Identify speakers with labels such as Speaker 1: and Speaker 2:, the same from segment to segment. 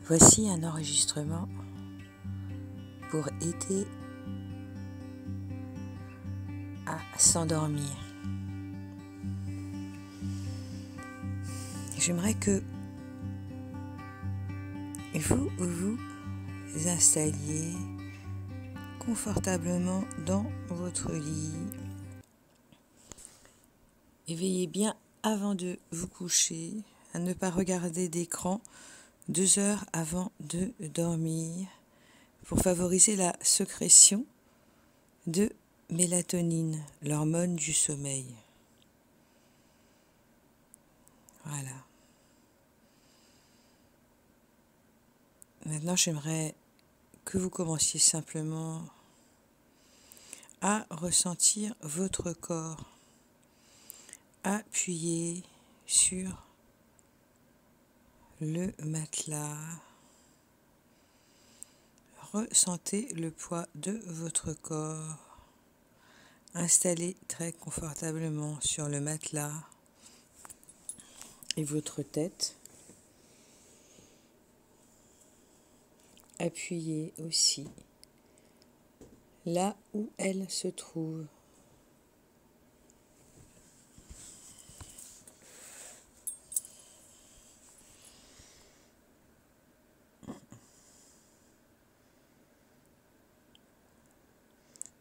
Speaker 1: Voici un enregistrement pour aider à s'endormir. J'aimerais que vous vous installiez confortablement dans votre lit et veillez bien avant de vous coucher à ne pas regarder d'écran 2 heures avant de dormir pour favoriser la sécrétion de mélatonine, l'hormone du sommeil. Voilà. Maintenant, j'aimerais que vous commenciez simplement à ressentir votre corps. Appuyez sur le matelas. Ressentez le poids de votre corps. Installez très confortablement sur le matelas et votre tête. Appuyez aussi là où elle se trouve.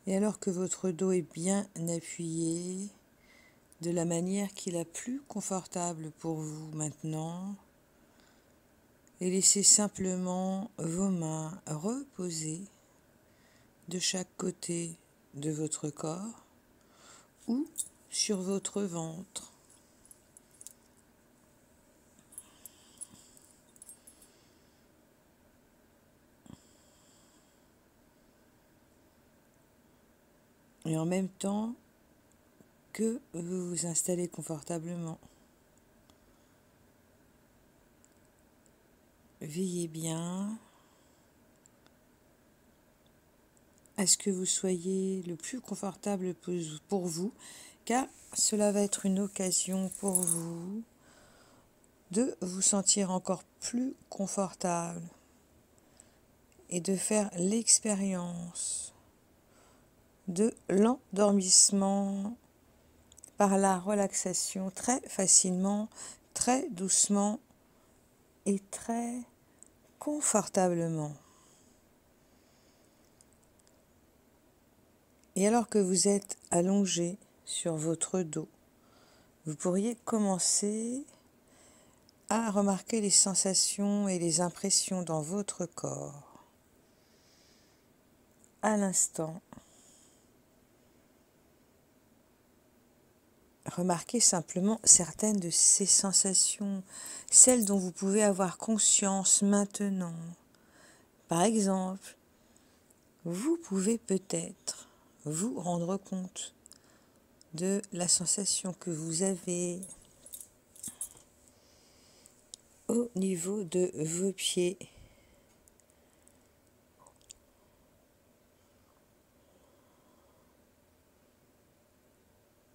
Speaker 1: Et alors que votre dos est bien appuyé, de la manière qui est la plus confortable pour vous maintenant, et laissez simplement vos mains reposer de chaque côté de votre corps ou sur votre ventre. Et en même temps que vous vous installez confortablement, veillez bien à ce que vous soyez le plus confortable pour vous, car cela va être une occasion pour vous de vous sentir encore plus confortable et de faire l'expérience de l'endormissement par la relaxation très facilement, très doucement et très confortablement. Et alors que vous êtes allongé sur votre dos, vous pourriez commencer à remarquer les sensations et les impressions dans votre corps. À l'instant, remarquez simplement certaines de ces sensations, celles dont vous pouvez avoir conscience maintenant. Par exemple, vous pouvez peut-être vous rendre compte de la sensation que vous avez au niveau de vos pieds.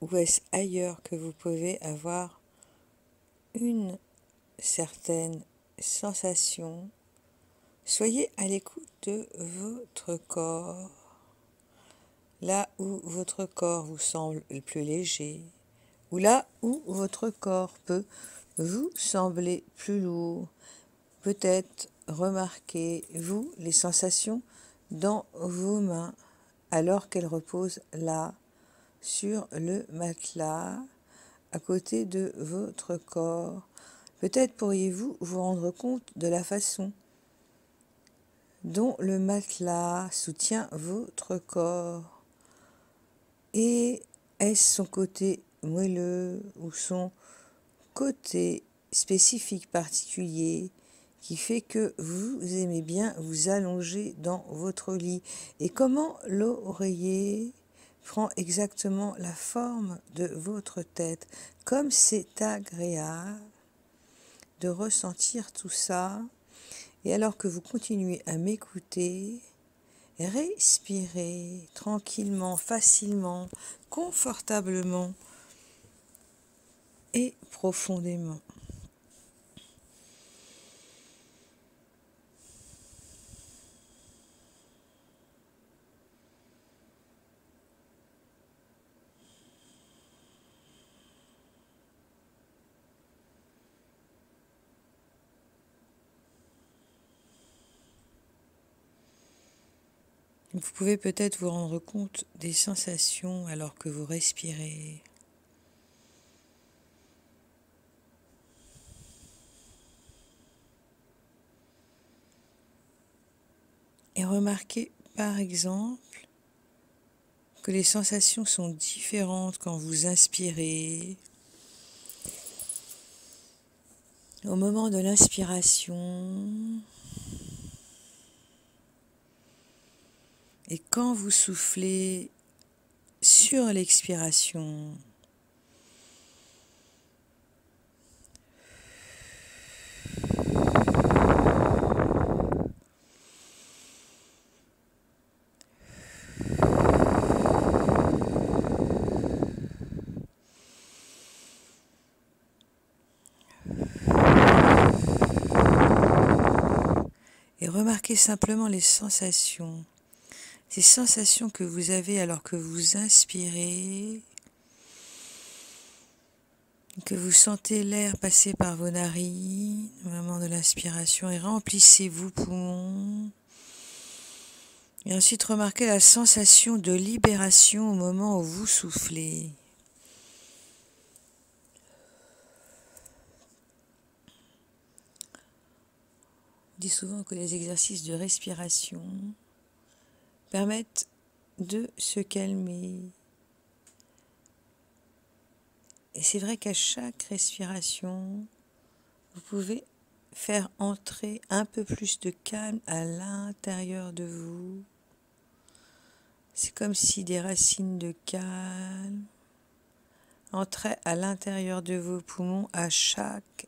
Speaker 1: Ou est-ce ailleurs que vous pouvez avoir une certaine sensation? Soyez à l'écoute de votre corps, là où votre corps vous semble le plus léger, ou là où votre corps peut vous sembler plus lourd. Peut-être remarquez-vous les sensations dans vos mains alors qu'elles reposent là, sur le matelas, à côté de votre corps. Peut-être pourriez-vous vous rendre compte de la façon dont le matelas soutient votre corps. Et est-ce son côté moelleux ou son côté spécifique particulier qui fait que vous aimez bien vous allonger dans votre lit? Et comment l'oreiller prend exactement la forme de votre tête? Comme c'est agréable de ressentir tout ça. Et alors que vous continuez à m'écouter, respirez tranquillement, facilement, confortablement et profondément. Vous pouvez peut-être vous rendre compte des sensations alors que vous respirez. Et remarquez par exemple que les sensations sont différentes quand vous inspirez. Au moment de l'inspiration, et quand vous soufflez sur l'expiration, et remarquez simplement les sensations. Ces sensations que vous avez alors que vous inspirez, que vous sentez l'air passer par vos narines au moment de l'inspiration et remplissez vos poumons. Et ensuite remarquez la sensation de libération au moment où vous soufflez. On dit souvent que les exercices de respiration permettent de se calmer. Et c'est vrai qu'à chaque respiration, vous pouvez faire entrer un peu plus de calme à l'intérieur de vous. C'est comme si des racines de calme entraient à l'intérieur de vos poumons à chaque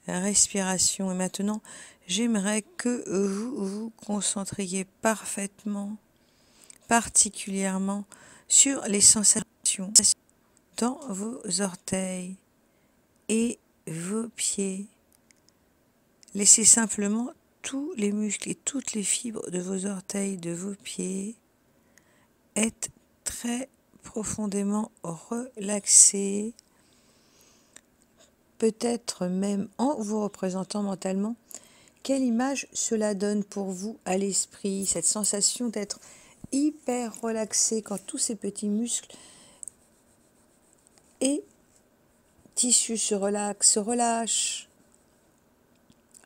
Speaker 1: respiration. Et maintenant, j'aimerais que vous vous concentriez parfaitement, particulièrement sur les sensations dans vos orteils et vos pieds. Laissez simplement tous les muscles et toutes les fibres de vos orteils, de vos pieds, être très profondément relaxés, peut-être même en vous représentant mentalement quelle image cela donne pour vous à l'esprit, cette sensation d'être hyper relaxé quand tous ces petits muscles et tissus se relaxent, se relâchent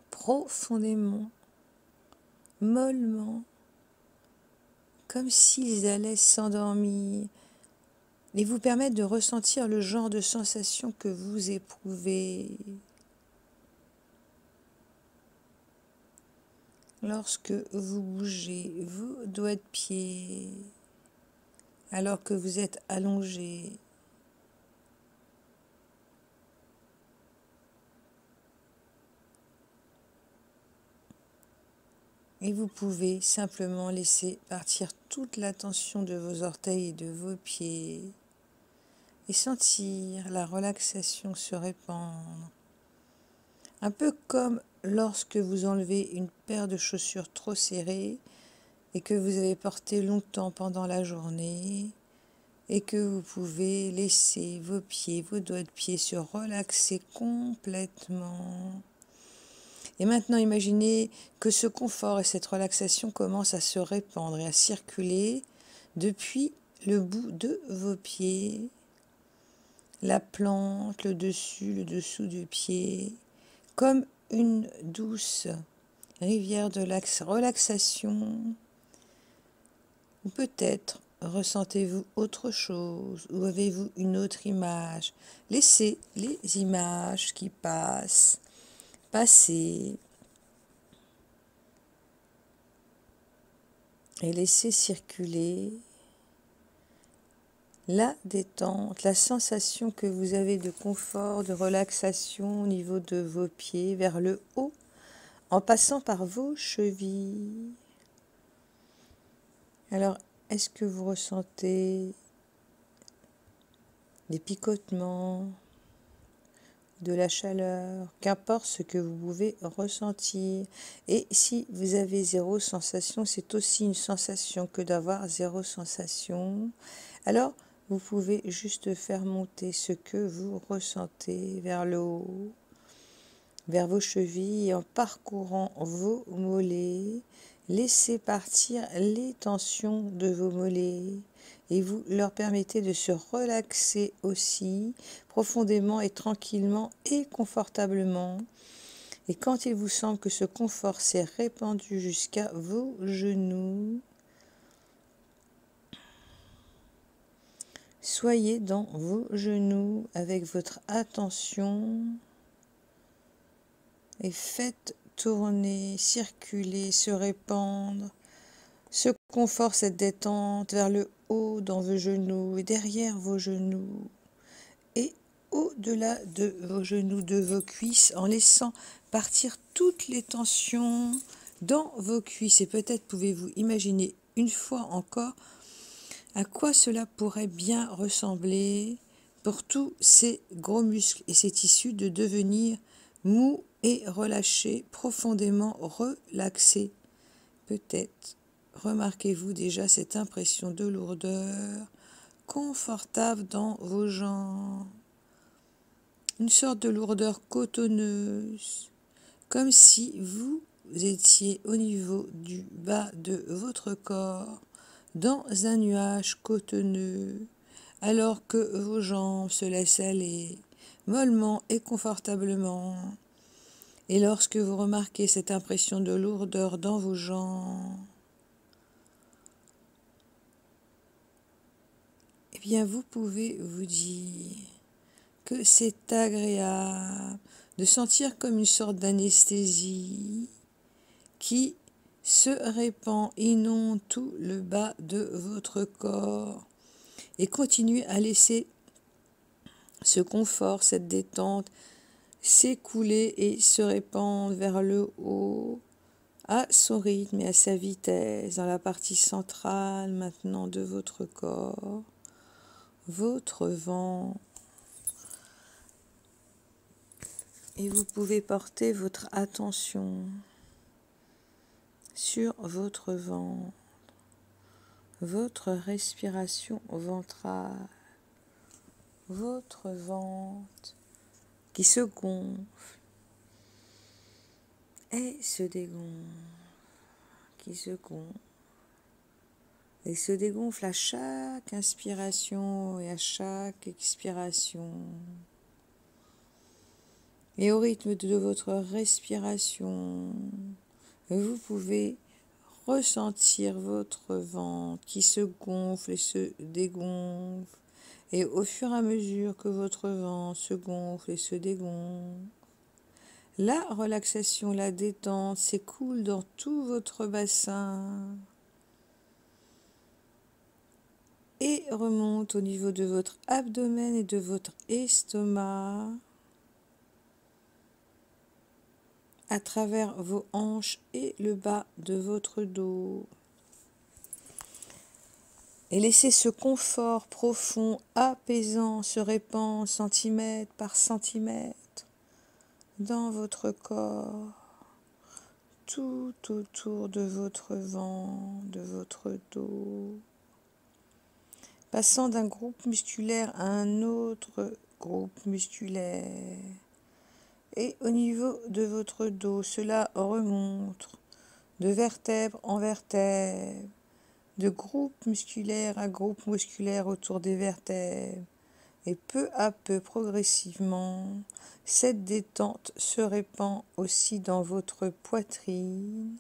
Speaker 1: profondément, mollement, comme s'ils allaient s'endormir, et vous permettre de ressentir le genre de sensation que vous éprouvez lorsque vous bougez vos doigts de pied, alors que vous êtes allongé. Et vous pouvez simplement laisser partir toute la tension de vos orteils et de vos pieds et sentir la relaxation se répandre. Un peu comme lorsque vous enlevez une paire de chaussures trop serrées et que vous avez porté longtemps pendant la journée et que vous pouvez laisser vos pieds, vos doigts de pied se relaxer complètement. Et maintenant, imaginez que ce confort et cette relaxation commencent à se répandre et à circuler depuis le bout de vos pieds, la plante, le dessous du pied, comme une douce rivière de relaxation. Ou peut-être ressentez-vous autre chose, ou avez-vous une autre image. Laissez les images qui passent passer et laissez circuler la détente, la sensation que vous avez de confort, de relaxation au niveau de vos pieds vers le haut, en passant par vos chevilles. Alors, est-ce que vous ressentez des picotements, de la chaleur, qu'importe ce que vous pouvez ressentir. Et si vous avez zéro sensation, c'est aussi une sensation que d'avoir zéro sensation. Alors, vous pouvez juste faire monter ce que vous ressentez vers le haut, vers vos chevilles, en parcourant vos mollets laissez partir les tensions de vos mollets et vous leur permettez de se relaxer aussi profondément et tranquillement et confortablement. Et quand il vous semble que ce confort s'est répandu jusqu'à vos genoux, soyez dans vos genoux avec votre attention et faites tourner, circuler, se répandre ce confort, cette détente vers le haut dans vos genoux et derrière vos genoux et au-delà de vos genoux, de vos cuisses, en laissant partir toutes les tensions dans vos cuisses. Et peut-être pouvez-vous imaginer une fois encore à quoi cela pourrait bien ressembler pour tous ces gros muscles et ces tissus de devenir mous et relâchés, profondément relaxés. Peut-être remarquez-vous déjà cette impression de lourdeur confortable dans vos jambes. Une sorte de lourdeur cotonneuse, comme si vous étiez au niveau du bas de votre corps, dans un nuage cotonneux, alors que vos jambes se laissent aller mollement et confortablement. Et lorsque vous remarquez cette impression de lourdeur dans vos jambes, eh bien vous pouvez vous dire que c'est agréable de sentir comme une sorte d'anesthésie qui se répand, inonde tout le bas de votre corps et continue à laisser ce confort, cette détente s'écouler et se répandre vers le haut à son rythme et à sa vitesse dans la partie centrale maintenant de votre corps, votre ventre. Et vous pouvez porter votre attention sur votre ventre, votre respiration ventrale, votre ventre qui se gonfle et se dégonfle, qui se gonfle et se dégonfle à chaque inspiration et à chaque expiration. Et au rythme de votre respiration, vous pouvez ressentir votre ventre qui se gonfle et se dégonfle. Et au fur et à mesure que votre ventre se gonfle et se dégonfle, la relaxation, la détente s'écoule dans tout votre bassin et remonte au niveau de votre abdomen et de votre estomac, à travers vos hanches et le bas de votre dos. Et laissez ce confort profond, apaisant, se répandre centimètre par centimètre dans votre corps, tout autour de votre ventre, de votre dos, passant d'un groupe musculaire à un autre groupe musculaire. Et au niveau de votre dos, cela remonte de vertèbre en vertèbre, de groupe musculaire à groupe musculaire autour des vertèbres. Et peu à peu, progressivement, cette détente se répand aussi dans votre poitrine,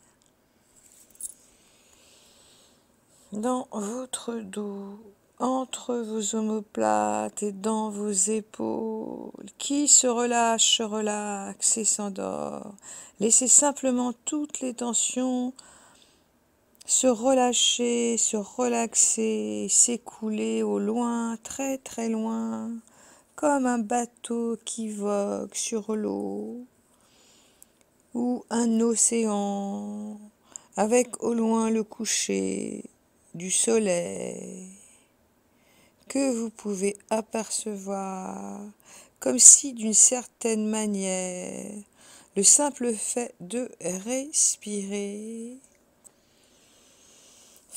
Speaker 1: dans votre dos, entre vos omoplates et dans vos épaules, qui se relaxe et s'endort. Laissez simplement toutes les tensions se relâcher, se relaxer, s'écouler au loin, très très loin, comme un bateau qui vogue sur l'eau, ou un océan, avec au loin le coucher du soleil, que vous pouvez apercevoir, comme si d'une certaine manière, le simple fait de respirer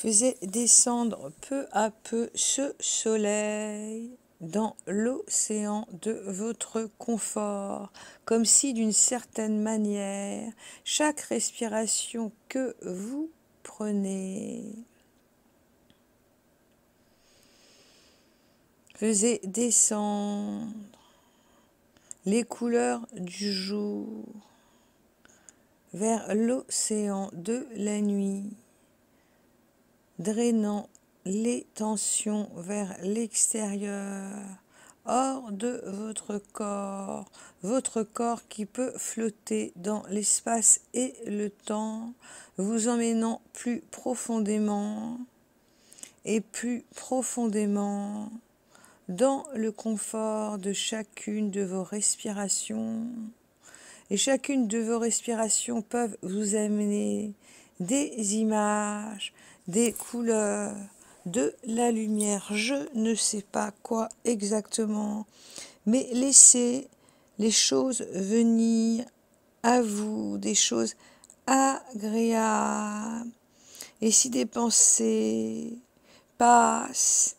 Speaker 1: faisait descendre peu à peu ce soleil dans l'océan de votre confort, comme si d'une certaine manière, chaque respiration que vous prenez. Faisez descendre les couleurs du jour vers l'océan de la nuit, drainant les tensions vers l'extérieur, hors de votre corps qui peut flotter dans l'espace et le temps, vous emmenant plus profondément et plus profondément dans le confort de chacune de vos respirations. Et chacune de vos respirations peuvent vous amener des images, des couleurs, de la lumière. Je ne sais pas quoi exactement, mais laissez les choses venir à vous, des choses agréables. Et si des pensées passent,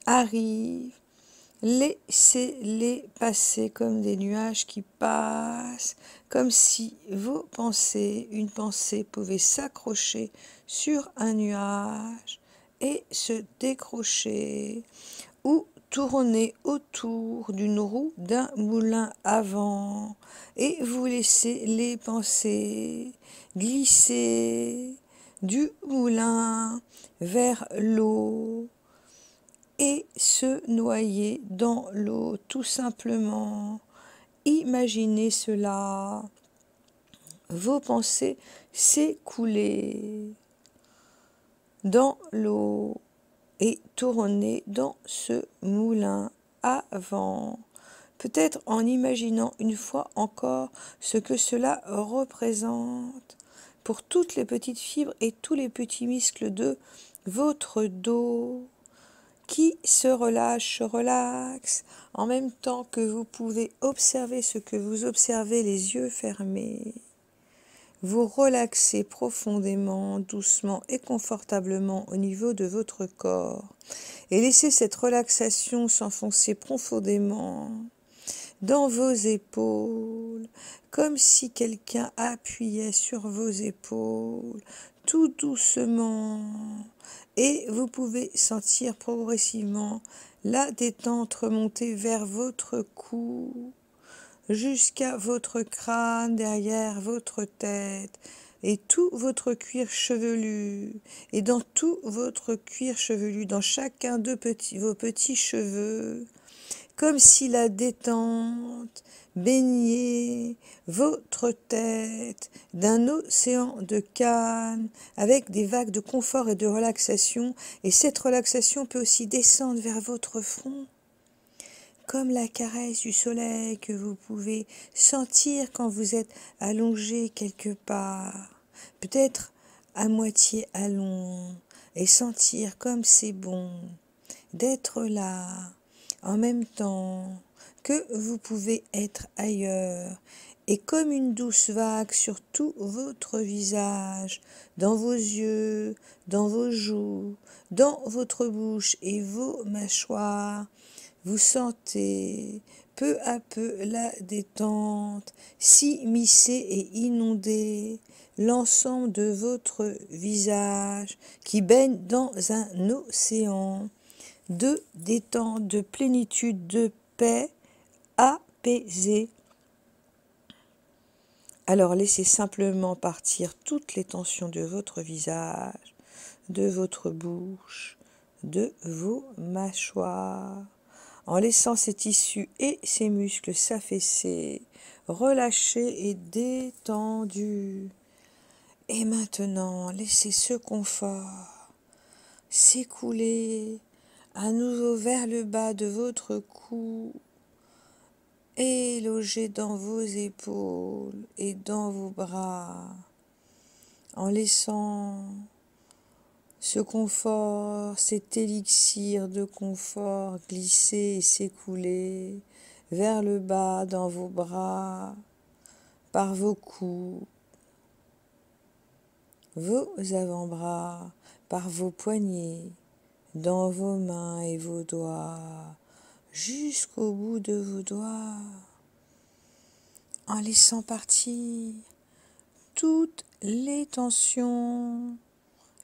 Speaker 1: arrivent, laissez-les passer comme des nuages qui passent, comme si vos pensées, une pensée pouvait s'accrocher sur un nuage et se décrocher ou tourner autour d'une roue d'un moulin à vent et vous laissez les pensées glisser du moulin vers l'eau et se noyer dans l'eau, tout simplement. Imaginez cela, vos pensées s'écouler dans l'eau et tourner dans ce moulin à vent, peut-être en imaginant une fois encore ce que cela représente pour toutes les petites fibres et tous les petits muscles de votre dos qui se relaxe, en même temps que vous pouvez observer ce que vous observez les yeux fermés. Vous relaxez profondément, doucement et confortablement au niveau de votre corps et laissez cette relaxation s'enfoncer profondément dans vos épaules, comme si quelqu'un appuyait sur vos épaules, tout doucement. Et vous pouvez sentir progressivement la détente remonter vers votre cou, jusqu'à votre crâne, derrière votre tête, et tout votre cuir chevelu, et dans tout votre cuir chevelu, dans chacun de vos petits cheveux, comme si la détente baignait votre tête d'un océan de calme, avec des vagues de confort et de relaxation, et cette relaxation peut aussi descendre vers votre front, comme la caresse du soleil que vous pouvez sentir quand vous êtes allongé quelque part, peut-être à moitié allongé, et sentir comme c'est bon d'être là, en même temps que vous pouvez être ailleurs, et comme une douce vague sur tout votre visage, dans vos yeux, dans vos joues, dans votre bouche et vos mâchoires, vous sentez peu à peu la détente s'immiscer et inonder l'ensemble de votre visage qui baigne dans un océan de détente, de plénitude, de paix apaisée. Alors laissez simplement partir toutes les tensions de votre visage, de votre bouche, de vos mâchoires, en laissant ces tissus et ces muscles s'affaisser, relâchés et détendus. Et maintenant, laissez ce confort s'écouler à nouveau vers le bas de votre cou et loger dans vos épaules et dans vos bras, en laissant ce confort, cet élixir de confort glisser et s'écouler vers le bas dans vos bras, par vos coudes, vos avant-bras, par vos poignets, dans vos mains et vos doigts, jusqu'au bout de vos doigts, en laissant partir toutes les tensions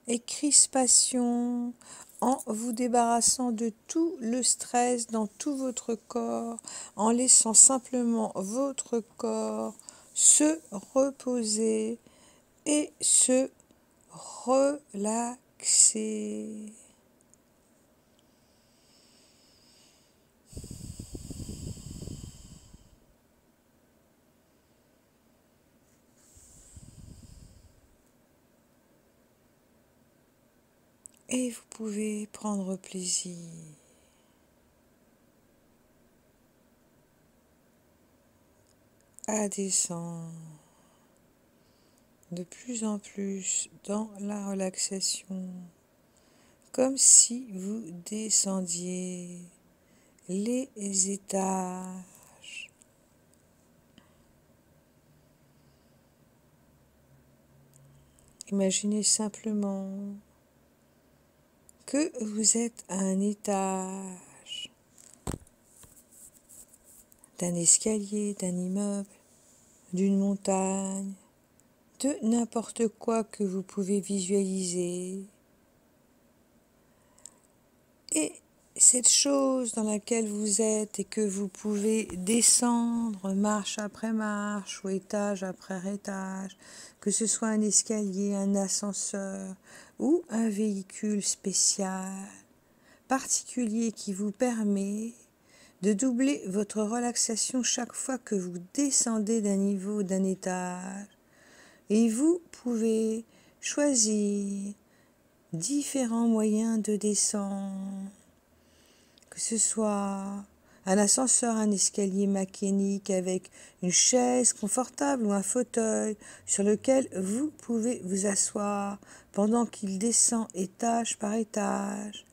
Speaker 1: et crispation, en vous débarrassant de tout le stress dans tout votre corps, en laissant simplement votre corps se reposer et se relaxer. Et vous pouvez prendre plaisir à descendre de plus en plus dans la relaxation, comme si vous descendiez les étages. Imaginez simplement que vous êtes à un étage d'un escalier, d'un immeuble, d'une montagne, de n'importe quoi que vous pouvez visualiser. Et cette chose dans laquelle vous êtes et que vous pouvez descendre marche après marche ou étage après étage, que ce soit un escalier, un ascenseur ou un véhicule spécial, particulier qui vous permet de doubler votre relaxation chaque fois que vous descendez d'un niveau, d'un étage. Et vous pouvez choisir différents moyens de descendre, que ce soit un ascenseur, un escalier mécanique avec une chaise confortable ou un fauteuil sur lequel vous pouvez vous asseoir pendant qu'il descend étage par étage.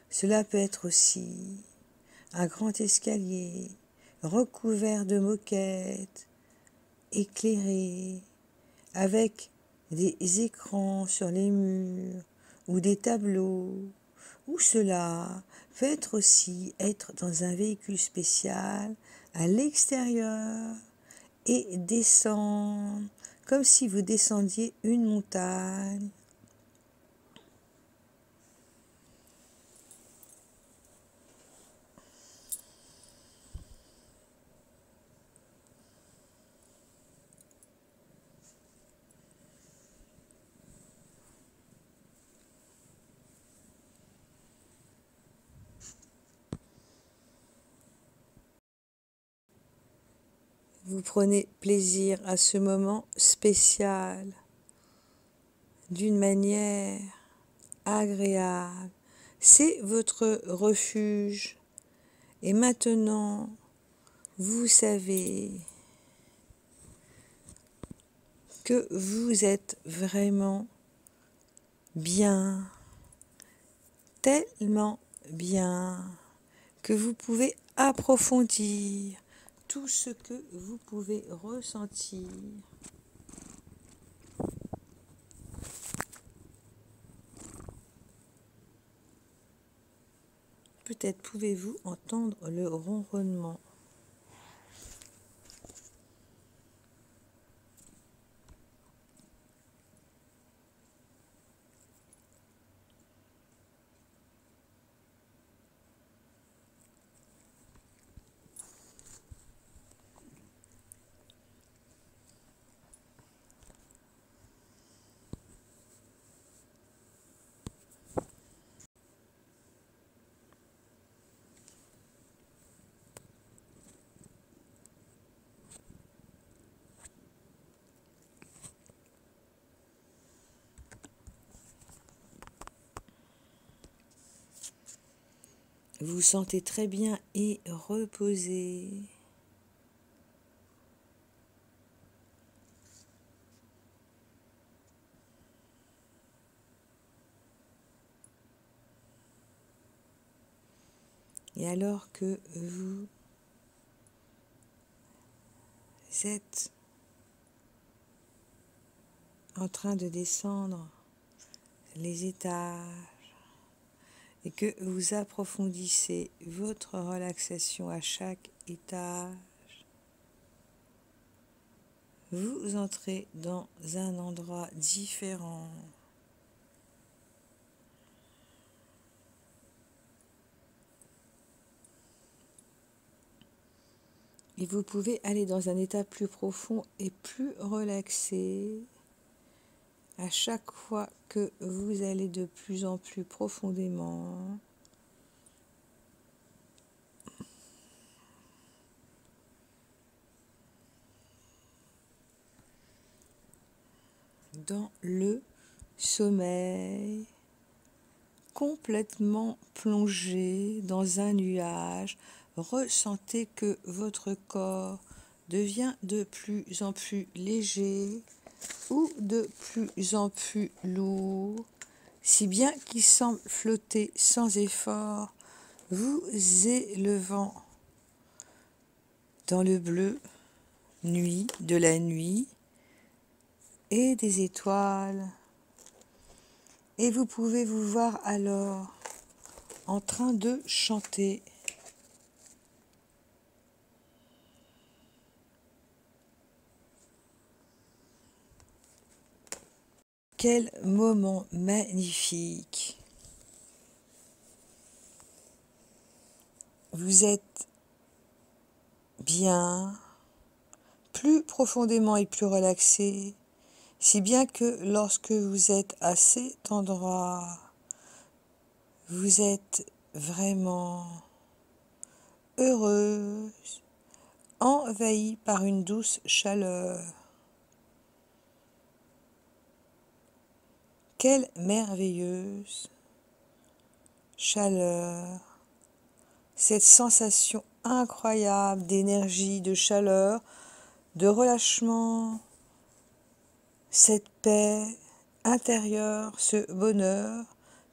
Speaker 1: Cela peut être aussi un grand escalier recouvert de moquettes, éclairé, avec des écrans sur les murs ou des tableaux, ou cela peut être aussi être dans un véhicule spécial à l'extérieur et descendre comme si vous descendiez une montagne. Vous prenez plaisir à ce moment spécial d'une manière agréable. C'est votre refuge. Et maintenant, vous savez que vous êtes vraiment bien, tellement bien, que vous pouvez approfondir tout ce que vous pouvez ressentir. Peut-être pouvez-vous entendre le ronronnement. Vous vous sentez très bien et reposé. Et alors que vous êtes en train de descendre les étages et que vous approfondissez votre relaxation à chaque étage, vous entrez dans un endroit différent Et vous pouvez aller dans un état plus profond et plus relaxé à chaque fois que vous allez de plus en plus profondément dans le sommeil, complètement plongé dans un nuage. Ressentez que votre corps devient de plus en plus léger ou de plus en plus lourd, si bien qu'il semble flotter sans effort, vous élevant dans le bleu nuit de la nuit et des étoiles. Et vous pouvez vous voir alors en train de chanter. Quel moment magnifique! Vous êtes bien, plus profondément et plus relaxé, si bien que lorsque vous êtes à cet endroit, vous êtes vraiment heureuse, envahie par une douce chaleur. Quelle merveilleuse chaleur! Cette sensation incroyable d'énergie, de chaleur, de relâchement, cette paix intérieure, ce bonheur,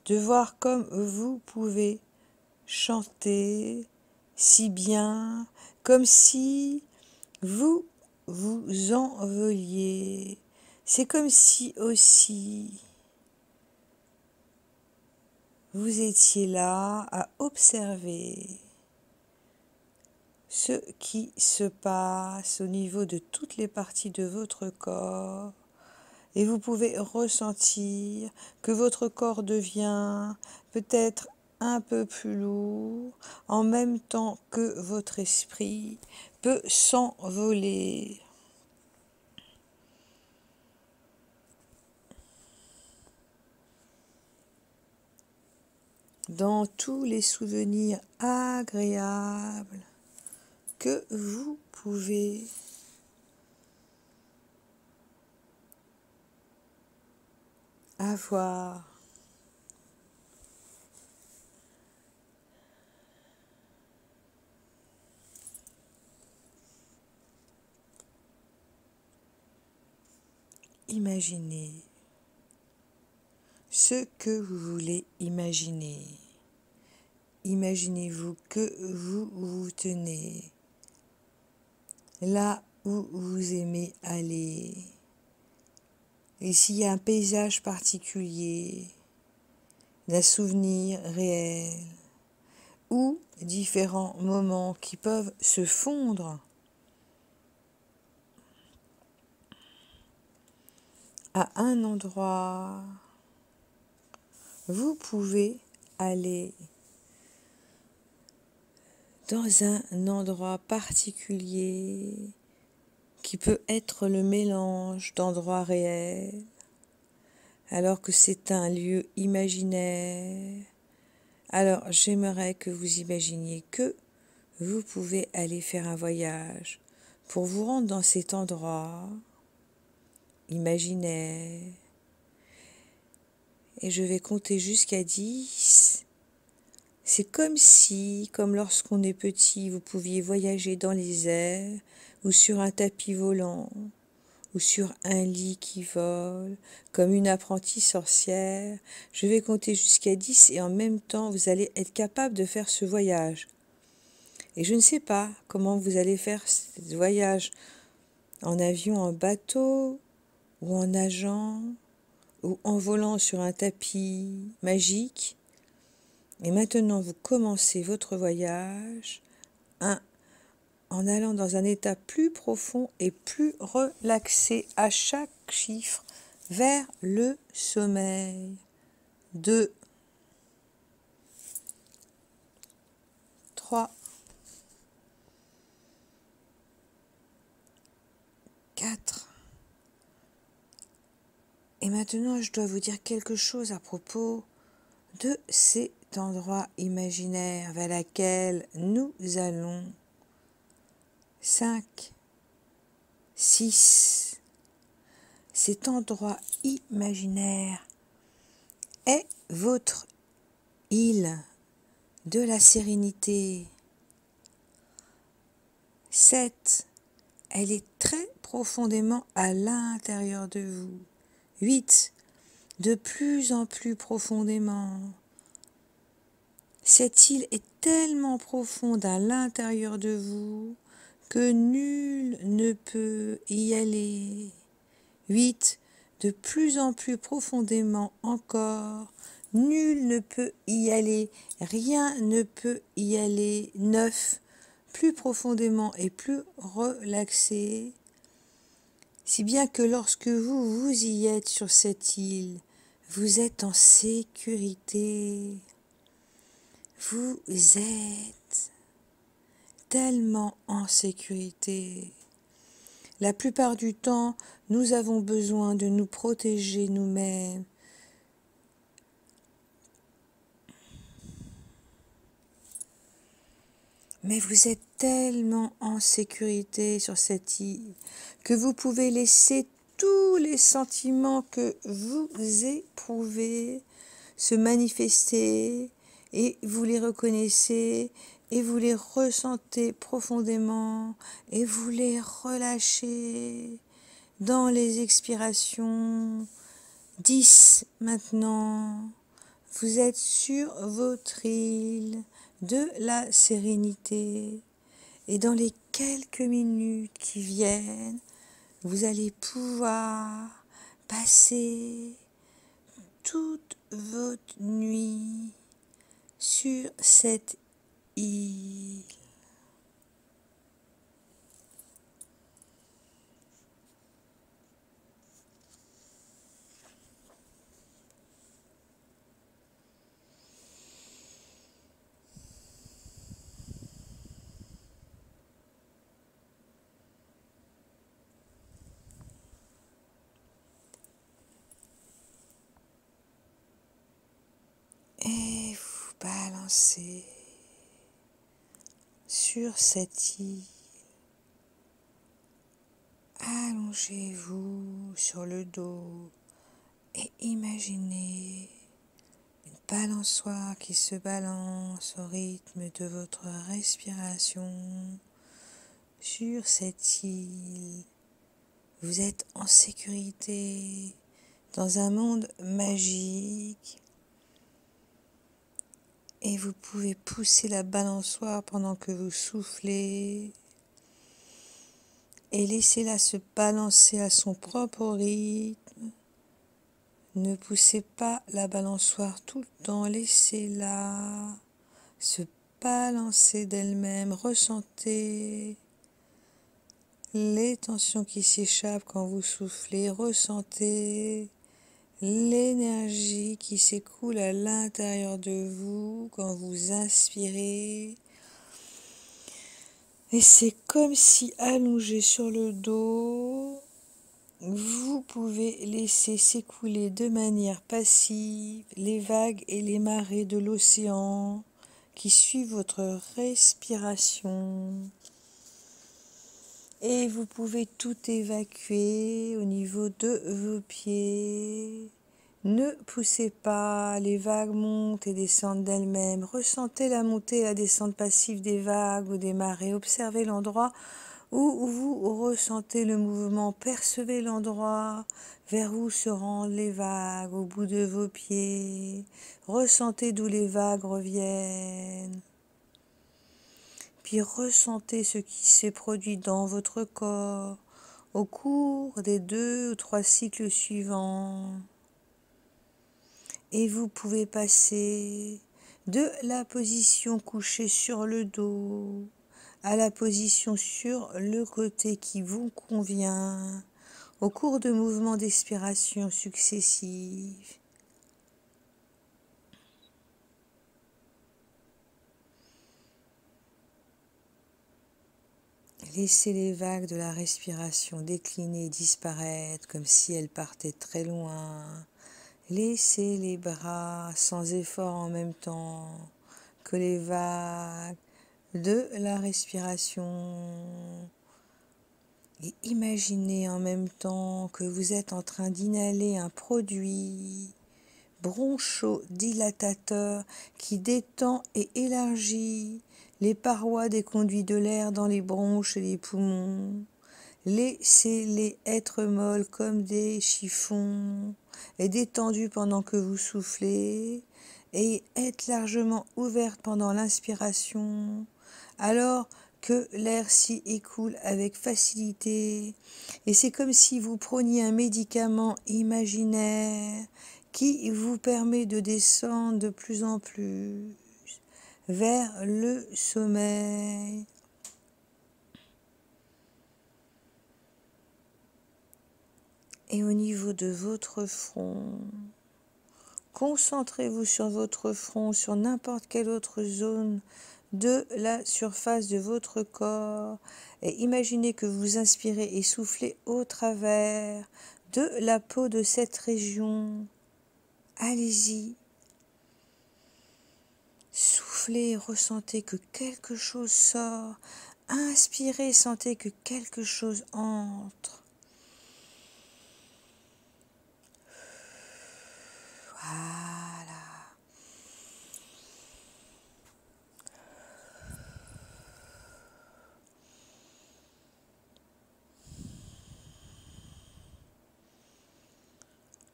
Speaker 1: de voir comme vous pouvez chanter si bien, comme si vous vous envoliez. C'est comme si aussi vous étiez là à observer ce qui se passe au niveau de toutes les parties de votre corps. Et vous pouvez ressentir que votre corps devient peut-être un peu plus lourd, en même temps que votre esprit peut s'envoler. Dans tous les souvenirs agréables que vous pouvez avoir. Imaginez ce que vous voulez imaginer. Imaginez-vous que vous vous tenez là où vous aimez aller. Et s'il y a un paysage particulier, d'un souvenir réel, ou différents moments qui peuvent se fondre à un endroit, vous pouvez aller dans un endroit particulier qui peut être le mélange d'endroits réels, alors que c'est un lieu imaginaire. Alors j'aimerais que vous imaginiez que vous pouvez aller faire un voyage pour vous rendre dans cet endroit imaginaire. Et je vais compter jusqu'à 10. C'est comme si, comme lorsqu'on est petit, vous pouviez voyager dans les airs ou sur un tapis volant ou sur un lit qui vole, comme une apprentie sorcière. Je vais compter jusqu'à 10 et en même temps, vous allez être capable de faire ce voyage. Et je ne sais pas comment vous allez faire ce voyage en avion, en bateau ou en nageant ou en volant sur un tapis magique. Et maintenant, vous commencez votre voyage en allant dans un état plus profond et plus relaxé à chaque chiffre vers le sommeil. 2, 3, 4. Et maintenant, je dois vous dire quelque chose à propos de cet endroit imaginaire vers lequel nous allons. 5, 6. Cet endroit imaginaire est votre île de la sérénité. 7. Elle est très profondément à l'intérieur de vous. 8. De plus en plus profondément. Cette île est tellement profonde à l'intérieur de vous que nul ne peut y aller. 8. De plus en plus profondément encore. Nul ne peut y aller. Rien ne peut y aller. 9. Plus profondément et plus relaxé. Si bien que lorsque vous y êtes sur cette île, vous êtes en sécurité. Vous êtes tellement en sécurité. La plupart du temps, nous avons besoin de nous protéger nous-mêmes. Mais vous êtes tellement en sécurité sur cette île que vous pouvez laisser tous les sentiments que vous éprouvez se manifester et vous les reconnaissez et vous les ressentez profondément et vous les relâchez dans les expirations. 10 maintenant. Vous êtes sur votre île de la sérénité et dans les quelques minutes qui viennent, vous allez pouvoir passer toute votre nuit sur cette île. Et vous balancez sur cette île. Allongez-vous sur le dos et imaginez une balançoire qui se balance au rythme de votre respiration sur cette île. Vous êtes en sécurité dans un monde magique. Et vous pouvez pousser la balançoire pendant que vous soufflez et laissez-la se balancer à son propre rythme. Ne poussez pas la balançoire tout le temps, laissez-la se balancer d'elle-même. Ressentez les tensions qui s'échappent quand vous soufflez, ressentez l'énergie qui s'écoule à l'intérieur de vous quand vous inspirez. Et c'est comme si allongé sur le dos, vous pouvez laisser s'écouler de manière passive les vagues et les marées de l'océan qui suivent votre respiration. Et vous pouvez tout évacuer au niveau de vos pieds. Ne poussez pas, les vagues montent et descendent d'elles-mêmes. Ressentez la montée et la descente passive des vagues ou des marées. Observez l'endroit où vous ressentez le mouvement. Percevez l'endroit vers où se rendent les vagues au bout de vos pieds. Ressentez d'où les vagues reviennent. Puis ressentez ce qui s'est produit dans votre corps au cours des 2 ou 3 cycles suivants. Et vous pouvez passer de la position couchée sur le dos à la position sur le côté qui vous convient au cours de mouvements d'expiration successifs. Laissez les vagues de la respiration décliner et disparaître comme si elles partaient très loin. Laissez les bras sans effort en même temps que les vagues de la respiration. Et imaginez en même temps que vous êtes en train d'inhaler un produit bronchodilatateur qui détend et élargit les parois des conduits de l'air dans les bronches et les poumons. Laissez-les être molles comme des chiffons et détendues pendant que vous soufflez et être largement ouvertes pendant l'inspiration alors que l'air s'y écoule avec facilité. Et c'est comme si vous preniez un médicament imaginaire qui vous permet de descendre de plus en plus vers le sommeil. Et au niveau de votre front, concentrez-vous sur votre front, sur n'importe quelle autre zone de la surface de votre corps et imaginez que vous inspirez et soufflez au travers de la peau de cette région. Allez-y. Soufflez et ressentez que quelque chose sort. Inspirez, sentez que quelque chose entre. Voilà.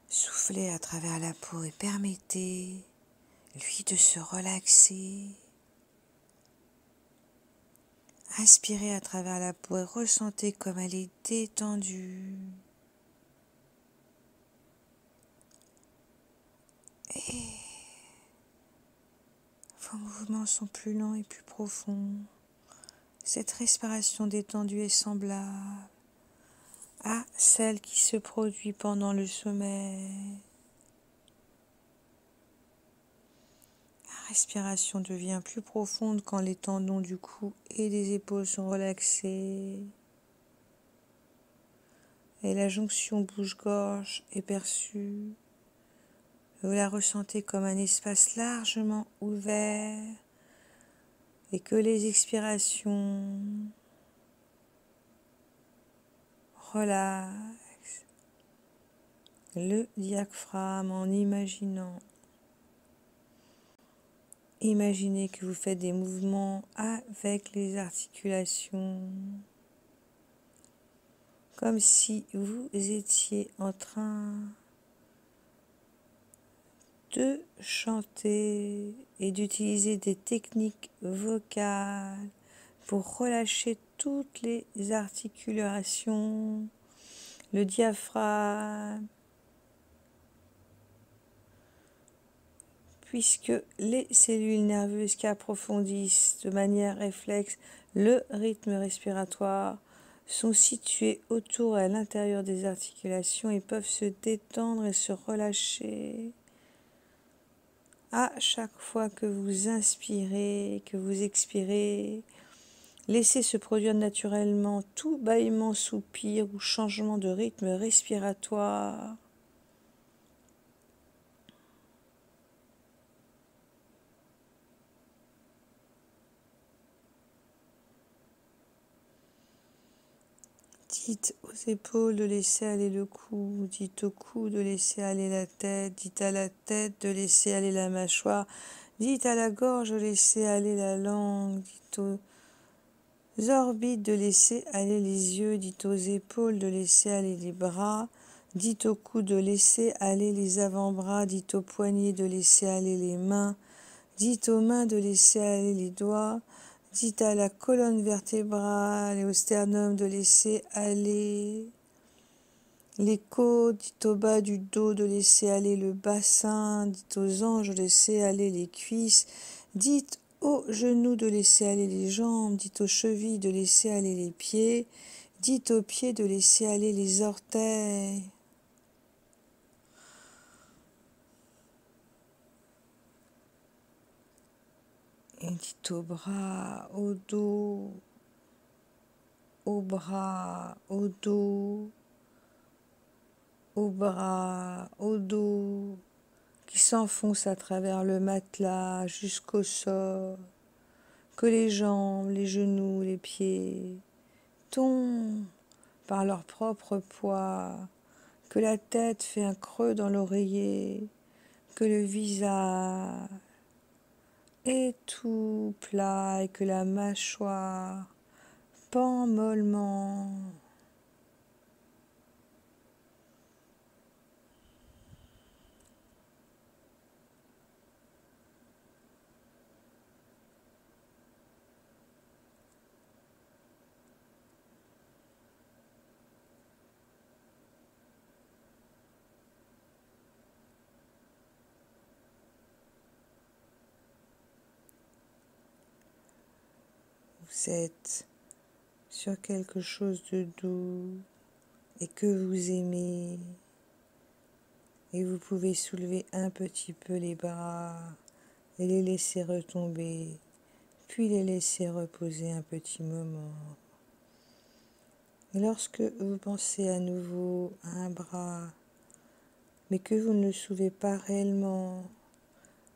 Speaker 1: Soufflez à travers la peau et permettez-lui de se relaxer. Inspirez à travers la peau et ressentez comme elle est détendue. Et vos mouvements sont plus lents et plus profonds. Cette respiration détendue est semblable à celle qui se produit pendant le sommeil. La respiration devient plus profonde quand les tendons du cou et des épaules sont relaxés. Et la jonction bouche-gorge est perçue. Vous la ressentez comme un espace largement ouvert et que les expirations relaxent le diaphragme en imaginant. Imaginez que vous faites des mouvements avec les articulations, comme si vous étiez en train de chanter et d'utiliser des techniques vocales pour relâcher toutes les articulations, le diaphragme, puisque les cellules nerveuses qui approfondissent de manière réflexe le rythme respiratoire sont situées autour et à l'intérieur des articulations et peuvent se détendre et se relâcher à chaque fois que vous inspirez, que vous expirez. Laissez se produire naturellement tout bâillement, soupir ou changement de rythme respiratoire. Dites aux épaules de laisser aller le cou, dites au cou de laisser aller la tête, dites à la tête de laisser aller la mâchoire, dites à la gorge de laisser aller la langue, dites aux orbites de laisser aller les yeux, dites aux épaules de laisser aller les bras, dites au cou de laisser aller les avant-bras, dites aux poignets de laisser aller les mains, dites aux mains de laisser aller les doigts, dites à la colonne vertébrale et au sternum de laisser aller les côtes, dites au bas du dos de laisser aller le bassin, dites aux hanches de laisser aller les cuisses, dites aux genoux de laisser aller les jambes, dites aux chevilles de laisser aller les pieds, dites aux pieds de laisser aller les orteils. Et dites aux bras, au dos, aux bras, au dos, aux bras, au dos, qui s'enfonce à travers le matelas jusqu'au sol, que les jambes, les genoux, les pieds tombent par leur propre poids, que la tête fait un creux dans l'oreiller, que le visage est tout plat et que la mâchoire pend mollement. Vous êtes sur quelque chose de doux et que vous aimez, et vous pouvez soulever un petit peu les bras et les laisser retomber, puis les laisser reposer un petit moment. Et lorsque vous pensez à nouveau à un bras, mais que vous ne le soulevez pas réellement,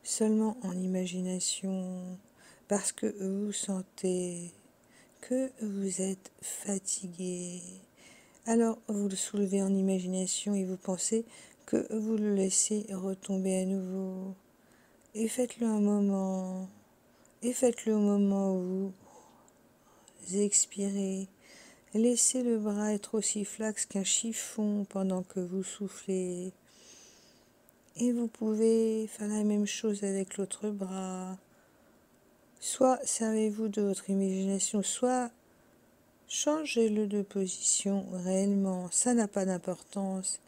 Speaker 1: seulement en imagination, parce que vous sentez que vous êtes fatigué, alors vous le soulevez en imagination et vous pensez que vous le laissez retomber à nouveau. Et faites-le un moment, et faites-le au moment où vous expirez. Laissez le bras être aussi flex qu'un chiffon pendant que vous soufflez. Et vous pouvez faire la même chose avec l'autre bras. Soit servez-vous de votre imagination, soit changez-le de position réellement. Ça n'a pas d'importance.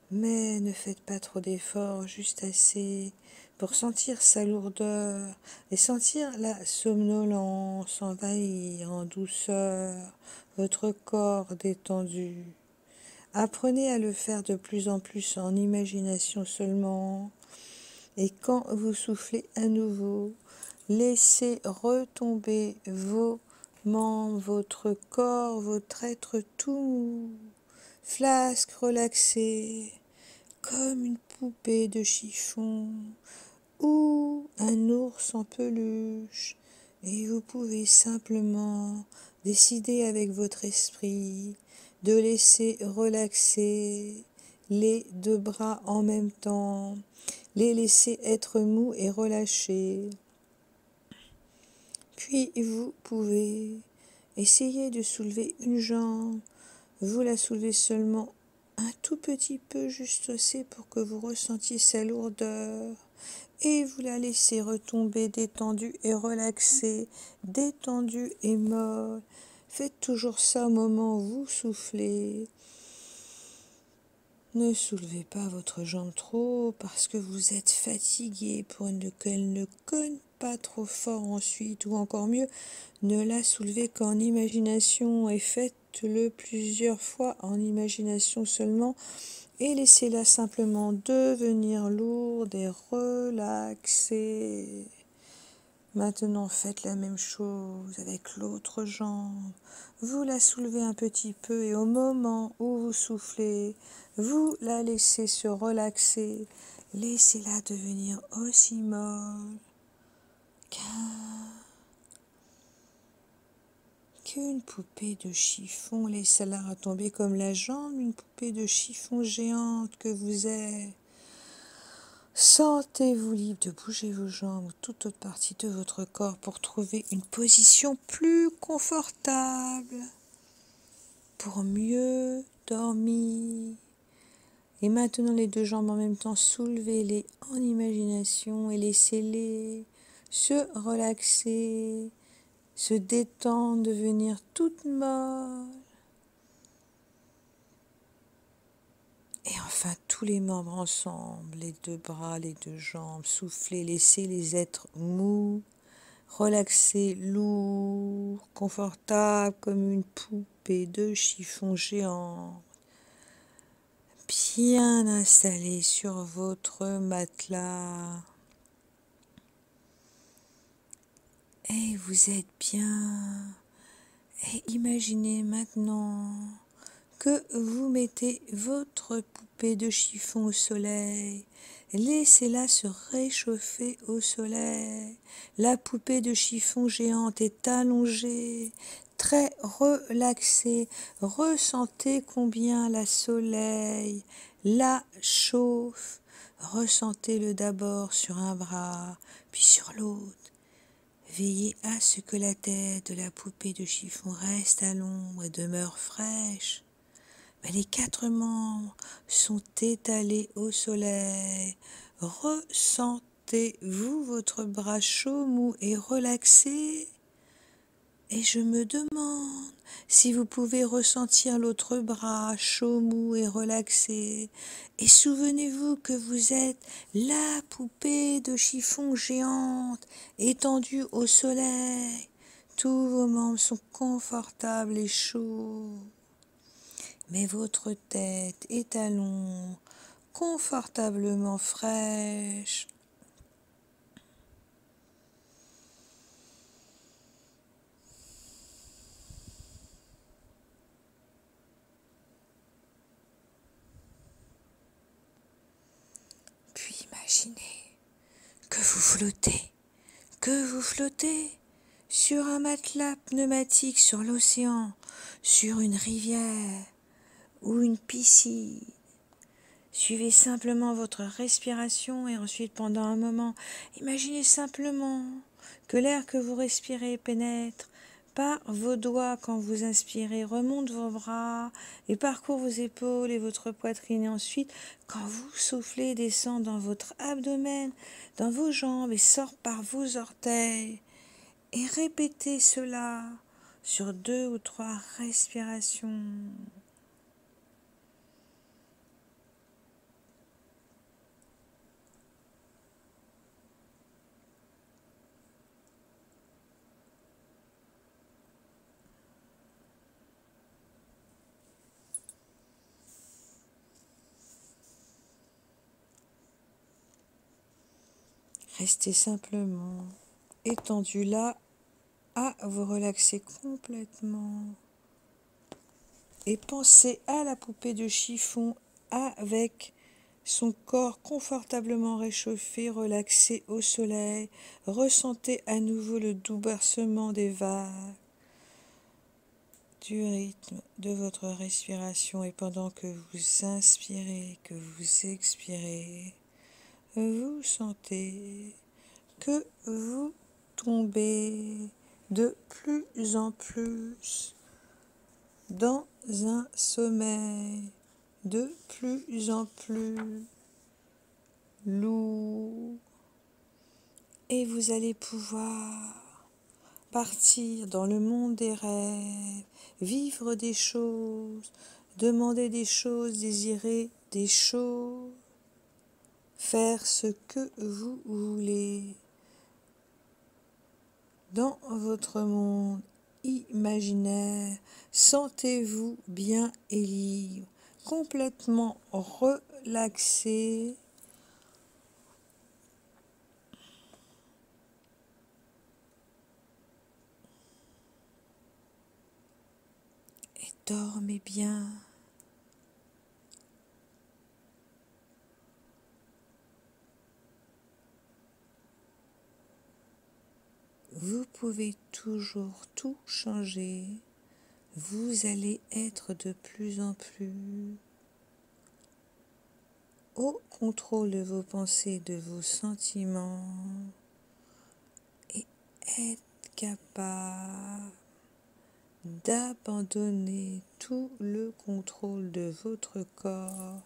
Speaker 1: Mais ne faites pas trop d'efforts, juste assez pour sentir sa lourdeur et sentir la somnolence envahir en douceur votre corps détendu. Apprenez à le faire de plus en plus en imagination seulement. Et quand vous soufflez à nouveau, laissez retomber vos membres, votre corps, votre être tout mou, flasque relaxé, comme une poupée de chiffon ou un ours en peluche. Et vous pouvez simplement décider avec votre esprit de laisser relaxer les deux bras en même temps, les laisser être mous et relâchés. Puis vous pouvez essayer de soulever une jambe. Vous la soulevez seulement un tout petit peu, juste assez pour que vous ressentiez sa lourdeur. Et vous la laissez retomber détendue et relaxée, détendue et molle. Faites toujours ça au moment où vous soufflez. Ne soulevez pas votre jambe trop parce que vous êtes fatigué pour qu'elle ne cogne pas trop fort ensuite, ou encore mieux, ne la soulevez qu'en imagination et faites-le plusieurs fois en imagination seulement et laissez-la simplement devenir lourde et relaxée. Maintenant, faites la même chose avec l'autre jambe. Vous la soulevez un petit peu et au moment où vous soufflez, vous la laissez se relaxer. Laissez-la devenir aussi molle qu'une poupée de chiffon. Laissez-la retomber comme la jambe d'une poupée de chiffon géante que vous êtes. Sentez-vous libre de bouger vos jambes ou toute autre partie de votre corps pour trouver une position plus confortable, pour mieux dormir. Et maintenant les deux jambes en même temps, soulevez-les en imagination et laissez-les se relaxer, se détendre, devenir toutes molles. Et enfin, tous les membres ensemble, les deux bras, les deux jambes, soufflez, laissez les êtres mous, relaxés, lourds, confortables comme une poupée de chiffon géant, bien installés sur votre matelas. Et vous êtes bien, Et imaginez maintenant que vous mettez votre poupée de chiffon au soleil. Laissez-la se réchauffer au soleil. La poupée de chiffon géante est allongée, très relaxée. Ressentez combien la soleil la chauffe. Ressentez-le d'abord sur un bras, puis sur l'autre. Veillez à ce que la tête de la poupée de chiffon reste à l'ombre et demeure fraîche. Mais les 4 membres sont étalés au soleil. Ressentez-vous votre bras chaud, mou et relaxé? Et je me demande si vous pouvez ressentir l'autre bras chaud, mou et relaxé. Et souvenez-vous que vous êtes la poupée de chiffon géante étendue au soleil. Tous vos membres sont confortables et chauds. Mais votre tête est à l'ombre, confortablement fraîche. Puis imaginez que vous flottez sur un matelas pneumatique sur l'océan, sur une rivière ou une piscine. Suivez simplement votre respiration et ensuite pendant un moment, imaginez simplement que l'air que vous respirez pénètre par vos doigts quand vous inspirez, remonte vos bras et parcourt vos épaules et votre poitrine. Et ensuite, quand vous soufflez, descend dans votre abdomen, dans vos jambes et sort par vos orteils. Et répétez cela sur 2 ou 3 respirations. Restez simplement étendu là à vous relaxer complètement. Et pensez à la poupée de chiffon avec son corps confortablement réchauffé, relaxé au soleil. Ressentez à nouveau le doux bercement des vagues, du rythme de votre respiration. Et pendant que vous inspirez, que vous expirez, vous sentez que vous tombez de plus en plus dans un sommeil de plus en plus lourd. Et vous allez pouvoir partir dans le monde des rêves, vivre des choses, demander des choses, désirer des choses, faire ce que vous voulez dans votre monde imaginaire. Sentez-vous bien et libre, complètement relaxé. Et dormez bien. Vous pouvez toujours tout changer. Vous allez être de plus en plus au contrôle de vos pensées, de vos sentiments et être capable d'abandonner tout le contrôle de votre corps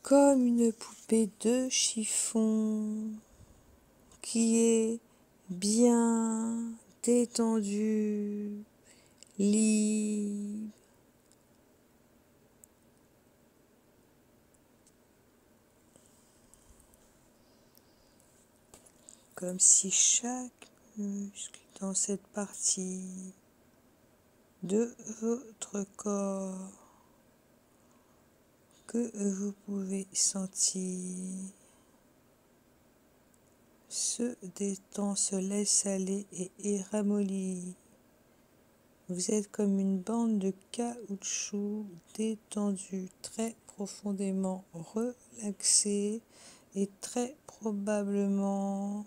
Speaker 1: comme une poupée de chiffon qui est bien détendue, libre. Comme si chaque muscle dans cette partie de votre corps que vous pouvez sentir se détend, se laisse aller et est ramolli Vous êtes comme une bande de caoutchouc détendue, très profondément relaxée et très probablement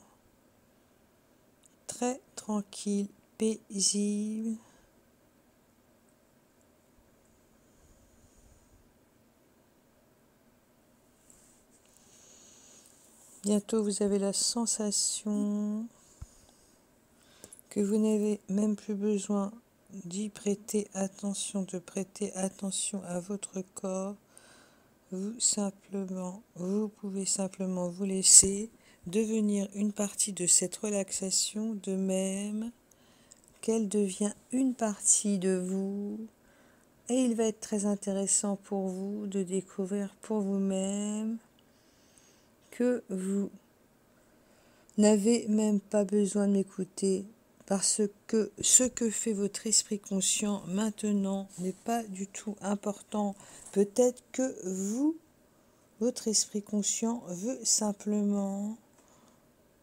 Speaker 1: très tranquille, paisible. Bientôt, vous avez la sensation que vous n'avez même plus besoin d'y prêter attention, de prêter attention à votre corps. Vous pouvez simplement vous laisser devenir une partie de cette relaxation, de même qu'elle devient une partie de vous. Et il va être très intéressant pour vous de découvrir pour vous-même que vous n'avez même pas besoin de m'écouter, parce que ce que fait votre esprit conscient maintenant n'est pas du tout important. Peut-être que votre esprit conscient veut simplement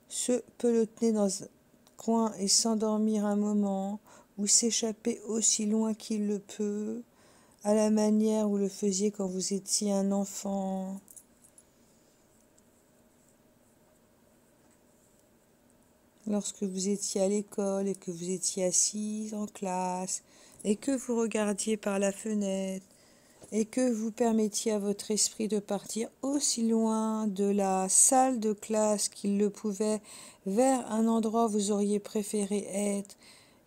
Speaker 1: se pelotonner dans un coin et s'endormir un moment, ou s'échapper aussi loin qu'il le peut, à la manière où vous le faisiez quand vous étiez un enfant. Lorsque vous étiez à l'école et que vous étiez assise en classe et que vous regardiez par la fenêtre et que vous permettiez à votre esprit de partir aussi loin de la salle de classe qu'il le pouvait vers un endroit où vous auriez préféré être,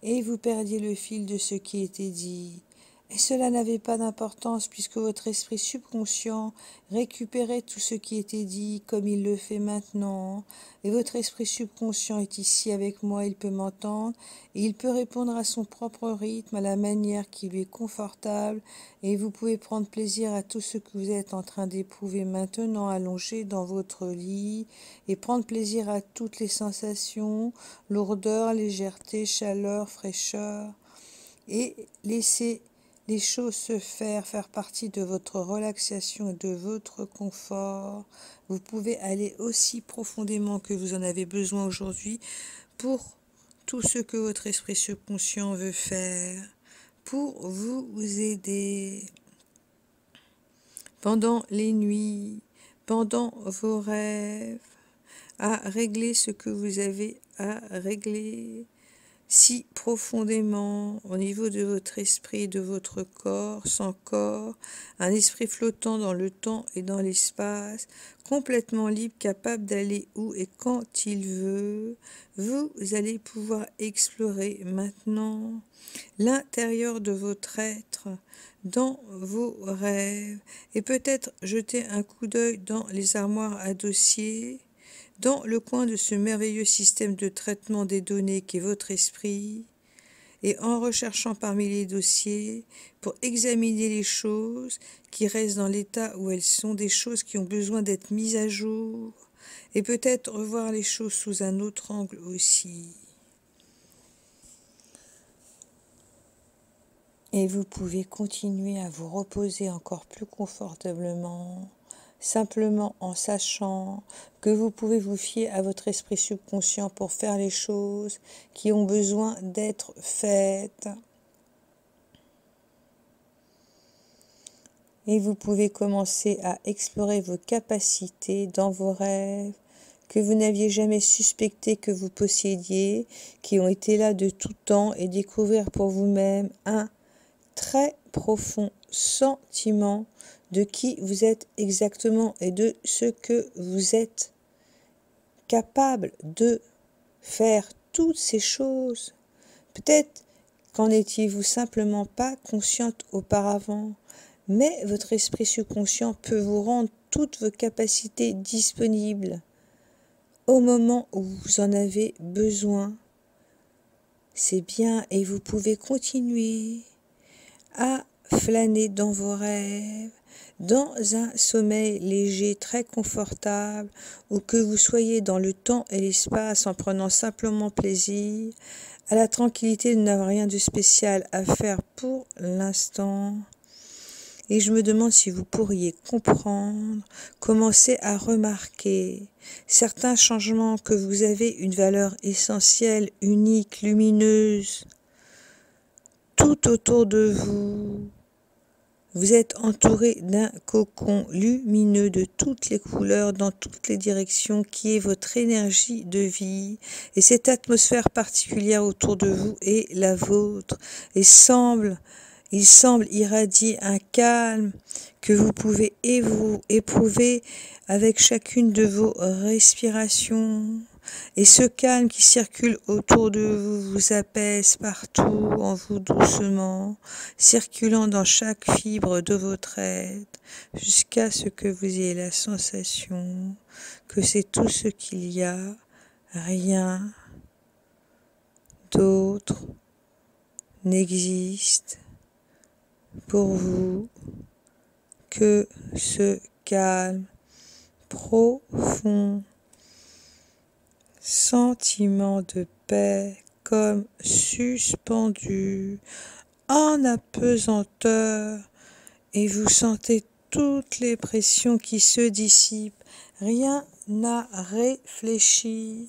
Speaker 1: et vous perdiez le fil de ce qui était dit. Et cela n'avait pas d'importance puisque votre esprit subconscient récupérait tout ce qui était dit comme il le fait maintenant. Et votre esprit subconscient est ici avec moi, il peut m'entendre et il peut répondre à son propre rythme, à la manière qui lui est confortable. Et vous pouvez prendre plaisir à tout ce que vous êtes en train d'éprouver maintenant, allongé dans votre lit, et prendre plaisir à toutes les sensations, lourdeur, légèreté, chaleur, fraîcheur, et laisser les choses se faire partie de votre relaxation et de votre confort. Vous pouvez aller aussi profondément que vous en avez besoin aujourd'hui pour tout ce que votre esprit subconscient veut faire, pour vous aider pendant les nuits, pendant vos rêves, à régler ce que vous avez à régler si profondément au niveau de votre esprit, de votre corps, sans corps, un esprit flottant dans le temps et dans l'espace, complètement libre, capable d'aller où et quand il veut. Vous allez pouvoir explorer maintenant l'intérieur de votre être, dans vos rêves, et peut-être jeter un coup d'œil dans les armoires à dossiers, dans le coin de ce merveilleux système de traitement des données qu'est votre esprit, et en recherchant parmi les dossiers pour examiner les choses qui restent dans l'état où elles sont, des choses qui ont besoin d'être mises à jour, et peut-être revoir les choses sous un autre angle aussi. Et vous pouvez continuer à vous reposer encore plus confortablement, simplement en sachant que vous pouvez vous fier à votre esprit subconscient pour faire les choses qui ont besoin d'être faites. Et vous pouvez commencer à explorer vos capacités dans vos rêves que vous n'aviez jamais suspecté que vous possédiez, qui ont été là de tout temps, et découvrir pour vous-même un très profond sentiment de qui vous êtes exactement et de ce que vous êtes capable de faire toutes ces choses. Peut-être qu'en étiez-vous simplement pas consciente auparavant, mais votre esprit subconscient peut vous rendre toutes vos capacités disponibles au moment où vous en avez besoin. C'est bien, et vous pouvez continuer à flâner dans vos rêves, dans un sommeil léger, très confortable, ou que vous soyez dans le temps et l'espace en prenant simplement plaisir à la tranquillité de n'avoir rien de spécial à faire pour l'instant. Et je me demande si vous pourriez comprendre, commencer à remarquer certains changements, que vous avez une valeur essentielle, unique, lumineuse, tout autour de vous. Vous êtes entouré d'un cocon lumineux de toutes les couleurs, dans toutes les directions, qui est votre énergie de vie. Et cette atmosphère particulière autour de vous est la vôtre. Et il semble irradier un calme que vous pouvez éprouver avec chacune de vos respirations. Et ce calme qui circule autour de vous vous apaise partout en vous doucement, circulant dans chaque fibre de votre être, jusqu'à ce que vous ayez la sensation que c'est tout ce qu'il y a, rien d'autre n'existe pour vous que ce calme profond, sentiment de paix comme suspendu en apesanteur, et vous sentez toutes les pressions qui se dissipent, rien à réfléchir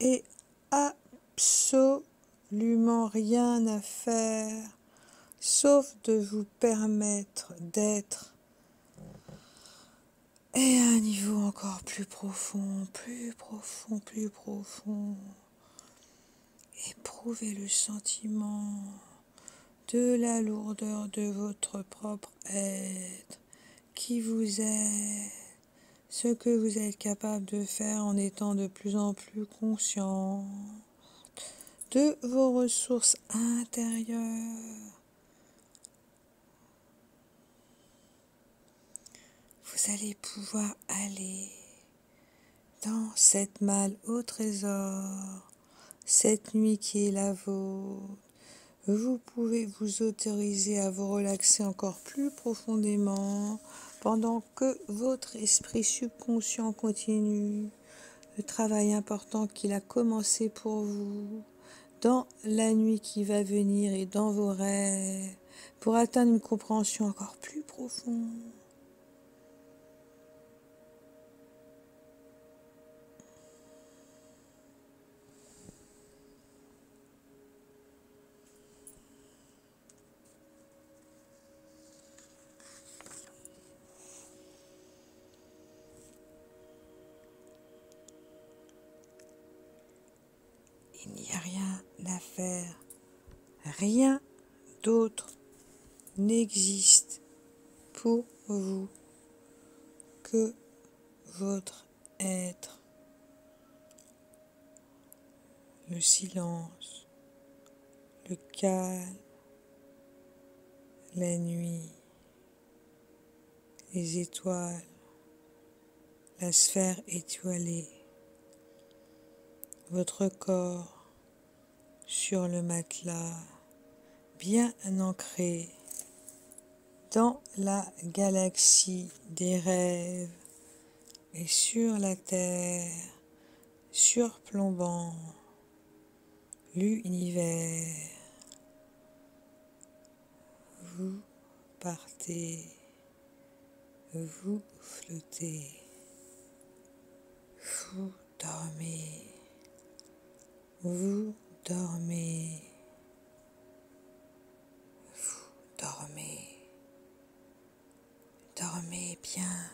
Speaker 1: et absolument rien à faire, sauf de vous permettre d'être et à un niveau encore plus profond, plus profond, plus profond. Éprouvez le sentiment de la lourdeur de votre propre être, qui vous êtes, ce que vous êtes capable de faire en étant de plus en plus conscient de vos ressources intérieures. Vous allez pouvoir aller dans cette malle au trésor, cette nuit qui est la vôtre. Vous pouvez vous autoriser à vous relaxer encore plus profondément pendant que votre esprit subconscient continue le travail important qu'il a commencé pour vous dans la nuit qui va venir et dans vos rêves pour atteindre une compréhension encore plus profonde. Il n'y a rien à faire, rien d'autre n'existe pour vous que votre être. Le silence, le calme, la nuit, les étoiles, la sphère étoilée, votre corps sur le matelas, bien ancré dans la galaxie des rêves et sur la terre, surplombant l'univers. Vous partez, vous flottez, vous dormez, vous dormez, vous dormez, dormez bien.